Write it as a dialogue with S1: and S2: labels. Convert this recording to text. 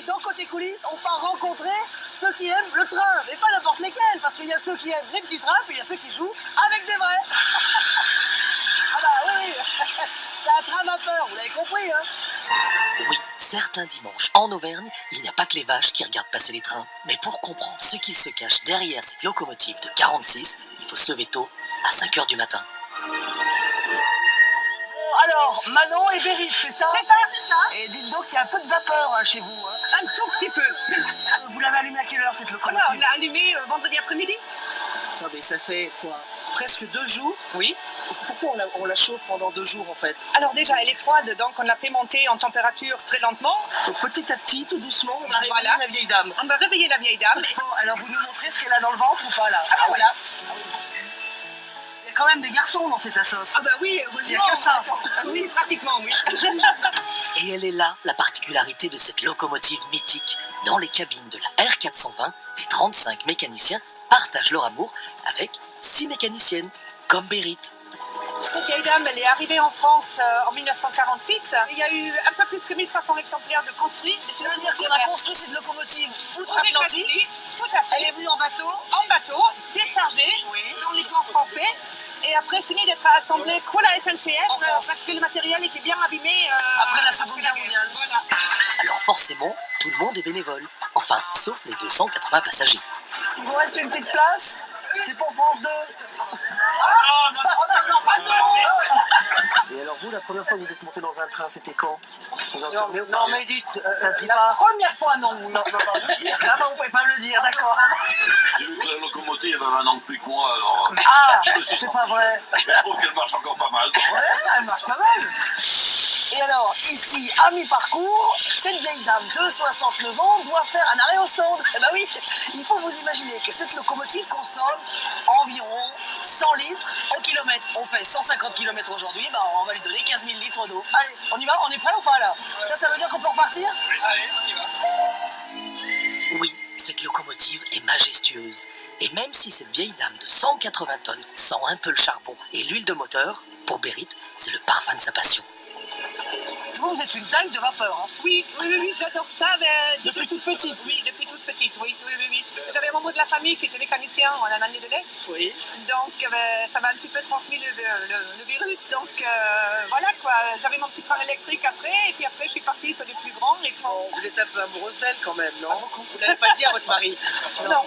S1: dans Côté Coulisses, on part rencontrer ceux qui aiment le train, mais pas n'importe lesquels, parce qu'il y a ceux qui aiment les petits trains, puis il y a ceux qui jouent avec des vrais. Ah bah oui, c'est un train vapeur, vous l'avez compris, hein.
S2: Oui, certains dimanches, en Auvergne, il n'y a pas que les vaches qui regardent passer les trains. Mais pour comprendre ce qu'il se cache derrière cette locomotive de 46, il faut se lever tôt, à 5 h du matin.
S1: Alors, Manon et Bérit, c'est ça?
S3: C'est ça, c'est ça.
S1: Et dites donc qu'il y a un peu de vapeur hein, chez vous. Hein.
S3: Un tout petit peu.
S1: Vous l'avez allumée à quelle heure cette
S3: Voilà,
S1: locomotive?
S3: on l'a allumé vendredi après-midi.
S2: Attendez, ça fait quoi? Presque 2 jours?
S3: Oui.
S2: Pourquoi on la chauffe pendant 2 jours en fait?
S3: Alors déjà, elle est froide, donc on l'a fait monter en température très lentement.
S2: Donc petit à petit, tout doucement, on arrive
S3: Voilà.
S2: à la vieille dame.
S3: On va réveiller la vieille dame.
S1: Bon, alors vous nous montrez ce qu'elle a dans le ventre ou pas là?
S3: Ah bah voilà.
S1: Il y a quand même des garçons dans cette assoce.
S3: Ah bah oui,
S1: Il n'y a que ça.
S3: Ah oui, pratiquement, oui.
S2: Et elle est là, la particularité de cette locomotive mythique. Dans les cabines de la R420, les 35 mécaniciens partagent leur amour avec 6 mécaniciennes, comme Bérit.
S3: Cette vieille dame, elle est arrivée en France en 1946. Il y a eu un peu plus que 1300 exemplaires de construits.
S1: Ça veut dire qu'on a construit cette locomotive
S3: Aux
S1: outre-Atlantique.
S3: États-Unis, tout à fait.
S1: Elle est venue en bateau.
S3: En bateau, déchargée dans les ports français. Et après, fini d'être assemblée pour la SNCF
S1: En France.
S3: parce que le matériel était bien abîmé.
S1: Après la Seconde Guerre mondiale.
S3: Voilà.
S2: Alors forcément, tout le monde est bénévole. Enfin, sauf les 280 passagers.
S1: Il vous reste une petite place? C'est pour France 2. Et alors vous, la première fois que vous êtes monté dans un train, c'était quand? Vous en souvenez? Non mais dites, ça se dit pas.
S3: Première fois, non.
S1: Non, ah bah vous pouvez pas me le dire, d'accord.
S4: J'ai vu que la locomotive avait un an de plus que moi, alors
S1: Ah,
S4: je me suis
S1: c'est
S4: senti
S1: pas vrai.
S4: choqué. Mais je trouve qu'elle marche encore pas mal.
S1: Ouais, elle marche pas mal. Et alors, ici, à mi-parcours, cette vieille dame de 69 ans doit faire un arrêt au stand. Eh ben oui, il faut vous imaginer que cette locomotive consomme environ 100 litres au kilomètre. On fait 150 km aujourd'hui, ben on va lui donner 15 000 litres d'eau. Allez, on y va? On est prêt ou pas là? Ça veut dire qu'on peut repartir?
S4: Allez, on y va.
S2: Oui, cette locomotive est majestueuse. Et même si cette vieille dame de 180 tonnes sent un peu le charbon et l'huile de moteur, pour Bérit, c'est le parfum de sa passion.
S1: Vous êtes une dingue de vapeur. Hein.
S3: Oui, j'adore ça.
S1: Depuis toute petite?
S3: Oui, depuis toute petite, oui. J'avais un membre de la famille qui était mécanicien en Allemagne de l'Est.
S1: Oui.
S3: Donc, ça m'a un petit peu transmis le virus. Donc, voilà quoi. J'avais mon petit train électrique après. Et puis après, je suis partie sur des plus grands. Et puis,
S1: Vous êtes un peu amoureuse d'elle quand même, non? Vous l'avez pas dit à votre mari?
S3: non.